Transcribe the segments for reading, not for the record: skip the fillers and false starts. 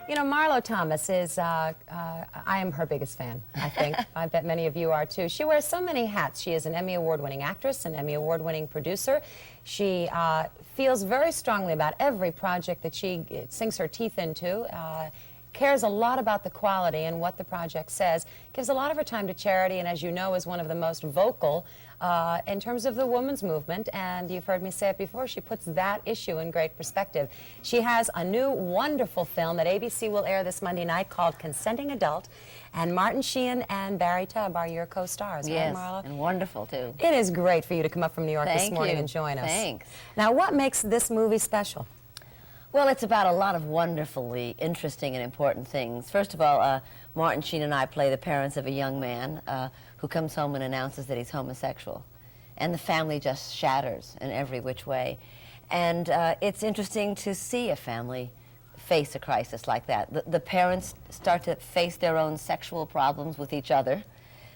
You know, Marlo Thomas is, I am her biggest fan, I think. I bet many of you are too. She wears so many hats. She is an Emmy Award-winning actress, an Emmy Award-winning producer. She feels very strongly about every project that she sinks her teeth into, cares a lot about the quality and what the project says, gives a lot of her time to charity, and as you know, is one of the most vocal in terms of the women's movement, and you've heard me say it before, she puts that issue in great perspective. She has a new wonderful film that ABC will air this Monday night called Consenting Adult, and Martin Sheen and Barry Tubb are your co-stars, yes, right, Marlo? And wonderful, too. It is great for you to come up from New York this morning and join us. Thanks. Now, what makes this movie special? Well, it's about a lot of wonderfully interesting and important things. First of all, Martin Sheen and I play the parents of a young man who comes home and announces that he's homosexual. And the family just shatters in every which way. And it's interesting to see a family face a crisis like that. The parents start to face their own sexual problems with each other.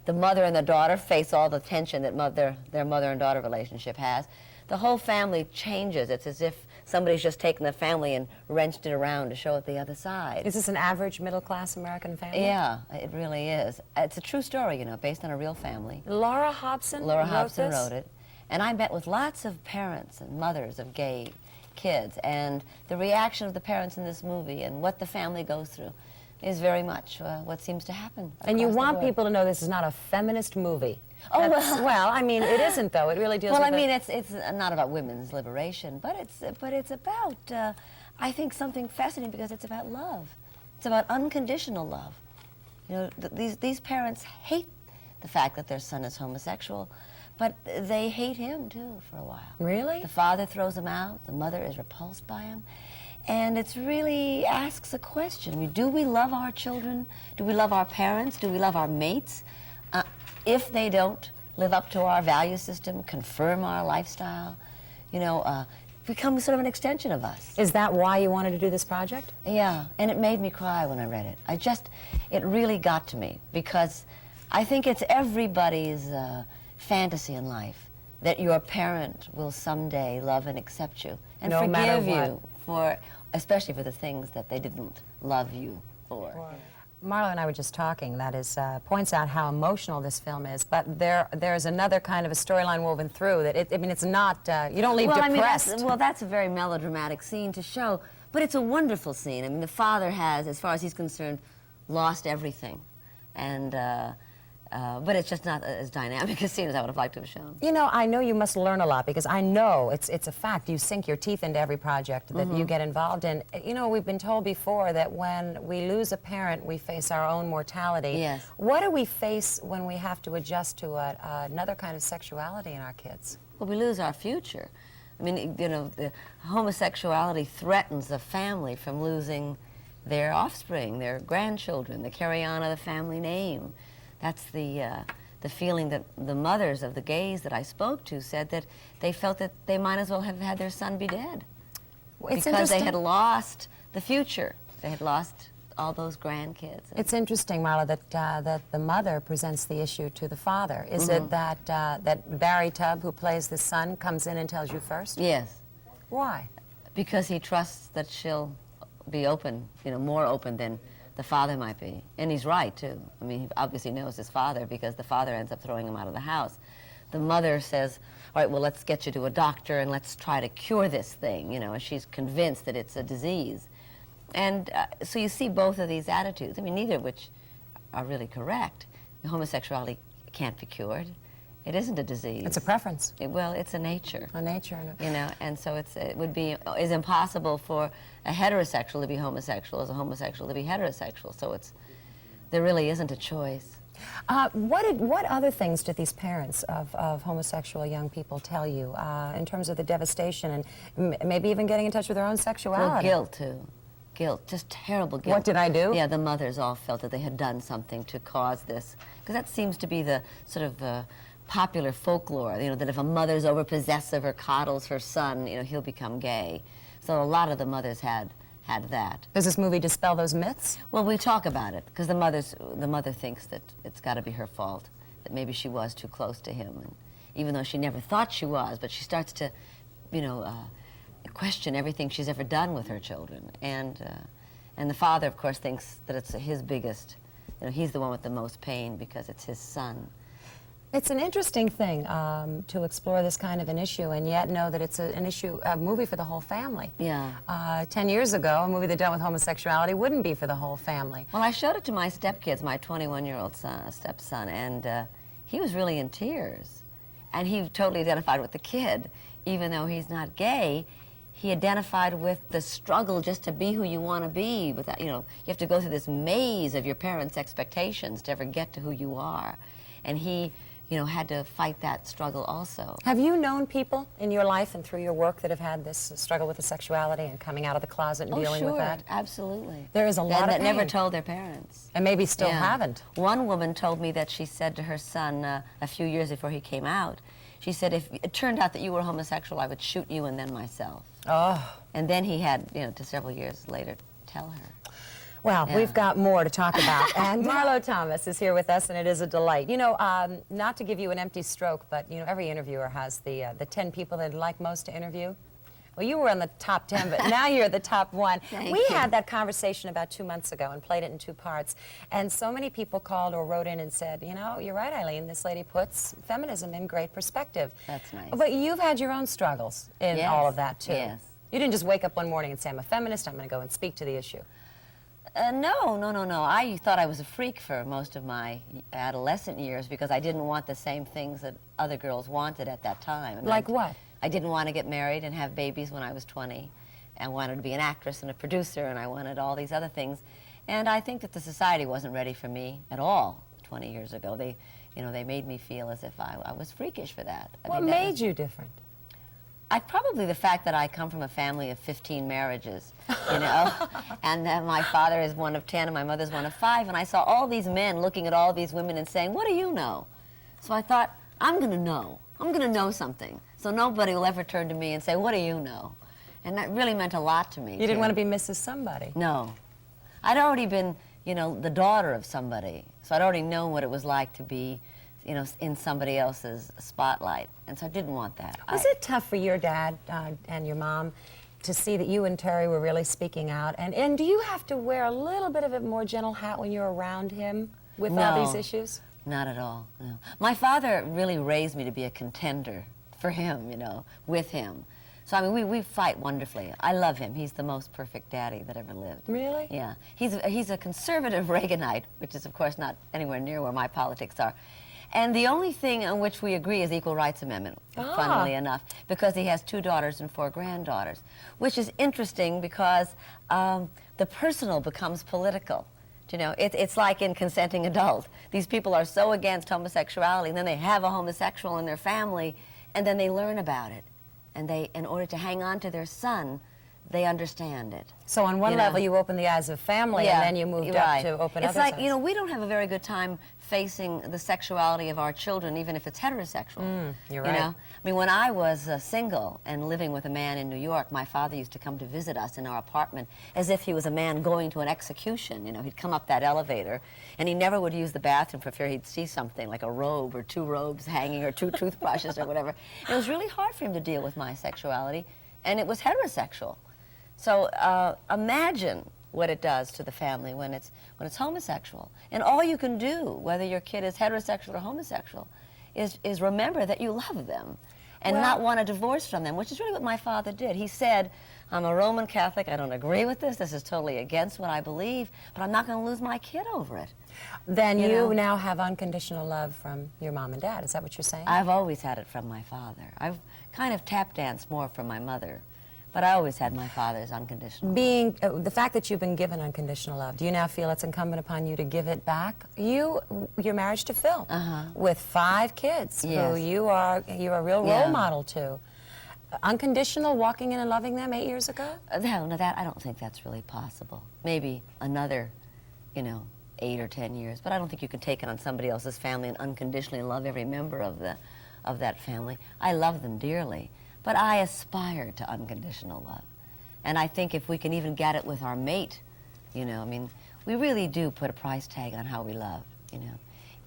The mother and the daughter face all the tension that their mother and daughter relationship has. The whole family changes. It's as if somebody's just taken the family and wrenched it around to show it the other side. Is this an average middle-class American family? Yeah, it really is. It's a true story, you know, based on a real family. Laura Hobson wrote it. And I met with lots of parents and mothers of gay kids, and the reaction of the parents in this movie and what the family goes through is very much what seems to happen. And you want people to know this is not a feminist movie. Oh, well, I mean, it isn't, though. It really deals with... Well, I mean, it's not about women's liberation, but it's about, I think, something fascinating because it's about love. It's about unconditional love. You know, these parents hate the fact that their son is homosexual, but they hate him, too, for a while. Really? The father throws him out. The mother is repulsed by him. And it really asks a question. I mean, do we love our children? Do we love our parents? Do we love our mates? If they don't live up to our value system, confirm our lifestyle, you know, become sort of an extension of us. Is that why you wanted to do this project? Yeah, and it made me cry when I read it. It really got to me, because I think it's everybody's fantasy in life that your parent will someday love and accept you and no forgive you for, especially for the things that they didn't love you for. Marlo and I were just talking, that is, points out how emotional this film is, but there's another kind of a storyline woven through that, I mean, it's not, you don't leave depressed. I mean, that's a very melodramatic scene to show, but it's a wonderful scene. I mean, the father has, as far as he's concerned, lost everything, and but it's just not as dynamic a scene as I would have liked to have shown. You know, I know you must learn a lot, because I know it's a fact. You sink your teeth into every project that you get involved in. You know, we've been told before that when we lose a parent, we face our own mortality. Yes. What do we face when we have to adjust to another kind of sexuality in our kids? Well, we lose our future. I mean, you know, the homosexuality threatens the family from losing their offspring, their grandchildren, the carry on of the family name. That's the feeling that the mothers of the gays that I spoke to said, that they felt that they might as well have had their son be dead. Because they had lost the future. They had lost all those grandkids. It's interesting, Marlo, that the mother presents the issue to the father. Is it that Barry Tubb, who plays the son, comes in and tells you first? Yes. Why? Because he trusts that she'll be open, you know, more open than the father might be. And he's right, too. I mean, he obviously knows his father, because the father ends up throwing him out of the house. The mother says, all right, well, let's get you to a doctor and let's try to cure this thing, you know, and she's convinced that it's a disease. And so you see both of these attitudes, I mean, neither of which are really correct. Homosexuality can't be cured. It isn't a disease. It's a preference. Well, it's a nature. A nature. You know, and so it would be is impossible for a heterosexual to be homosexual as a homosexual to be heterosexual. So there really isn't a choice. What other things did these parents of homosexual young people tell you in terms of the devastation and maybe even getting in touch with their own sexuality? Well, guilt, too. Guilt, just terrible guilt. What did I do? Yeah, the mothers all felt that they had done something to cause this, because that seems to be the sort of popular folklore, you know, that if a mother's overpossessive or coddles her son, you know, he'll become gay. So a lot of the mothers had that. Does this movie dispel those myths? Well, we talk about it, because the mother thinks that it's got to be her fault, that maybe she was too close to him, and even though she never thought she was, but she starts to, you know, question everything she's ever done with her children, and And the father, of course, thinks that it's his biggest, you know, he's the one with the most pain because it's his son. It's an interesting thing to explore this kind of an issue and yet know that it's an issue, a movie for the whole family. Yeah. 10 years ago, a movie that dealt with homosexuality wouldn't be for the whole family. Well, I showed it to my stepkids, my 21-year-old stepson, and he was really in tears. And he totally identified with the kid. Even though he's not gay, he identified with the struggle just to be who you want to be. Without, you know, you have to go through this maze of your parents' expectations to ever get to who you are. And he, you know, had to fight that struggle also. Have you known people in your life and through your work that have had this struggle with the sexuality and coming out of the closet and dealing with that? Absolutely. There is a lot of that pain. never told their parents. And maybe still haven't. One woman told me that she said to her son a few years before he came out, she said, if it turned out that you were homosexual, I would shoot you and then myself. Oh. And then he had, you know, to several years later, tell her. Well, we've got more to talk about. And Marlo Thomas is here with us, and it is a delight. You know, not to give you an empty stroke, but, you know, every interviewer has the 10 people they'd like most to interview. Well, you were on the top 10, but now you're the top one. We had that conversation about 2 months ago and played it in 2 parts. And so many people called or wrote in and said, you know, you're right, Eileen, this lady puts feminism in great perspective. That's nice. But you've had your own struggles in all of that, too. Yes. You didn't just wake up one morning and say, I'm a feminist, I'm going to go and speak to the issue. No. I thought I was a freak for most of my adolescent years because I didn't want the same things that other girls wanted at that time. And Like what? I didn't want to get married and have babies when I was 20. I wanted to be an actress and a producer, and I wanted all these other things. And I think that the society wasn't ready for me at all 20 years ago. They, you know, they made me feel as if I was freakish for that. What made you different? Probably the fact that I come from a family of 15 marriages, you know, and that my father is one of 10 and my mother's one of 5, and I saw all these men looking at all these women and saying, what do you know? So I thought, I'm going to know. I'm going to know something. So nobody will ever turn to me and say, what do you know? And that really meant a lot to me. You didn't want to be Mrs. Somebody. No. I'd already been, you know, the daughter of somebody, so I'd already known what it was like to be, you know, in somebody else's spotlight, and so I didn't want that. Was it tough for your dad and your mom to see that you and Terry were really speaking out? And do you have to wear a little bit of a more gentle hat when you're around him with all these issues? Not at all, no. My father really raised me to be a contender for him, you know, with him. So, I mean, we fight wonderfully. I love him. He's the most perfect daddy that ever lived. Really? Yeah. He's a conservative Reaganite, which is, of course, not anywhere near where my politics are. And the only thing on which we agree is the Equal Rights Amendment, funnily enough, because he has 2 daughters and 4 granddaughters, which is interesting because the personal becomes political. You know, it's like in Consenting Adult. These people are so against homosexuality, and then they have a homosexual in their family, and then they learn about it. And they, in order to hang on to their son, they understand it. So on one level, you open the eyes of family, and then you moved up to open It's other like, eyes. you know, we don't have a very good time facing the sexuality of our children, even if it's heterosexual. You're right. You know? I mean, when I was single and living with a man in New York, my father used to come to visit us in our apartment as if he was a man going to an execution. You know, he'd come up that elevator, and he never would use the bathroom for fear he'd see something like a robe or 2 robes hanging or 2 toothbrushes or whatever. And it was really hard for him to deal with my sexuality, and it was heterosexual. So imagine what it does to the family when it's homosexual. And all you can do, whether your kid is heterosexual or homosexual, is remember that you love them and not want a divorce from them, which is really what my father did. He said, I'm a Roman Catholic, I don't agree with this is totally against what I believe, but I'm not going to lose my kid over it. Then you now have unconditional love from your mom and dad. Is that what you're saying? I've always had it from my father. I've kind of tap danced more from my mother. But I always had my father's unconditional love. The fact that you've been given unconditional love, do you now feel it's incumbent upon you to give it back? You're married to Phil with 5 kids who you're a real role model to. Unconditional, walking in and loving them 8 years ago? No, that I don't think that's really possible. Maybe another, you know, 8 or 10 years. But I don't think you can take it on somebody else's family and unconditionally love every member of that family. I love them dearly. But I aspire to unconditional love. And I think if we can even get it with our mate, you know, I mean, we really do put a price tag on how we love, you know.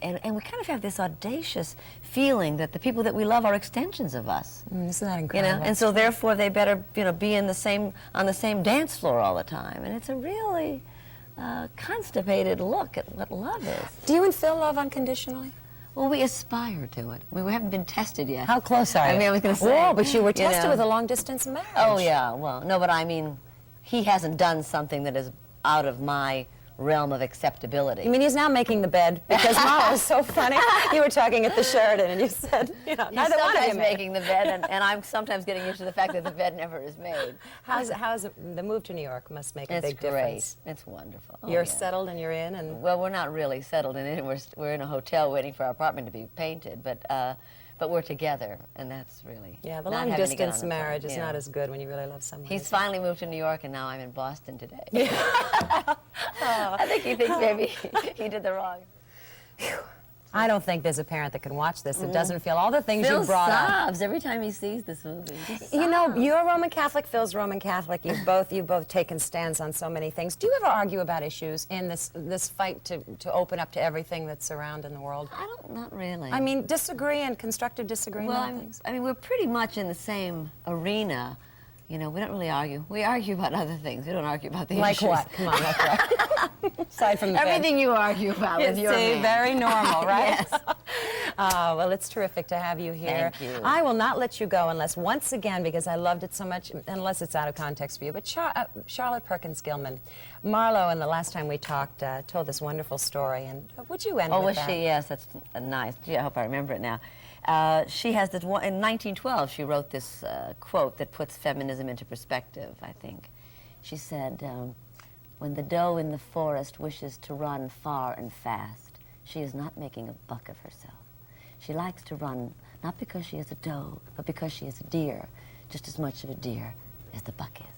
and we kind of have this audacious feeling that the people that we love are extensions of us. Isn't that You incredible? know, and so therefore they better, you know, be in the same on the same dance floor all the time. And it's a really constipated look at what love is. Do you and Phil love unconditionally? Well, we aspire to it. We haven't been tested yet. How close are you? I mean, I was going to say. Whoa, but you were tested know. with a long-distance marriage. Oh, yeah, well, no, but I mean, he hasn't done something that is out of my realm of acceptability. You mean he's now making the bed? Because Marlo was so funny. You were talking at the Sheridan and you said, you know, He's neither one of you sometimes made. making the bed, and I'm sometimes getting used to the fact that the bed never is made. How's the move to New York must make a It's big great. difference. It's wonderful. Oh, You're yeah. settled and you're in, and Well, we're not really settled in it. We're in a hotel waiting for our apartment to be painted, but we're together, and that's really yeah, the not having to get long-distance on the plane. marriage is Yeah. not as good when you really love someone. He's is it? finally moved to New York, and now I'm in Boston today. I think he thinks maybe he did the wrong. I don't think there's a parent that can watch this that doesn't feel all the things Phil you brought up. sobs every time he sees this movie. He You know, sobs. you're Roman Catholic, Phil's Roman Catholic. You've both taken stands on so many things. Do you ever argue about issues in this fight to open up to everything that's around in the world? Not really. I mean, disagree and constructive disagreement well, on things. I mean, we're pretty much in the same arena. You know, we don't really argue. We argue about other things. We don't argue about the Like issues. what? Come on, like what? Aside from the bed. Everything you argue about with your See, man. very normal, right? Yes. Well, it's terrific to have you here. Thank you. I will not let you go unless, once again, because I loved it so much, unless it's out of context for you, but Charlotte Perkins Gilman. Marlo, and the last time we talked, told this wonderful story, and would you end Oh, with was that? she? Yes, that's nice. Gee, I hope I remember it now. She has this one, in 1912, she wrote this quote that puts feminism into perspective, I think. She said, when the doe in the forest wishes to run far and fast, she is not making a buck of herself. She likes to run not because she is a doe, but because she is a deer, just as much of a deer as the buck is.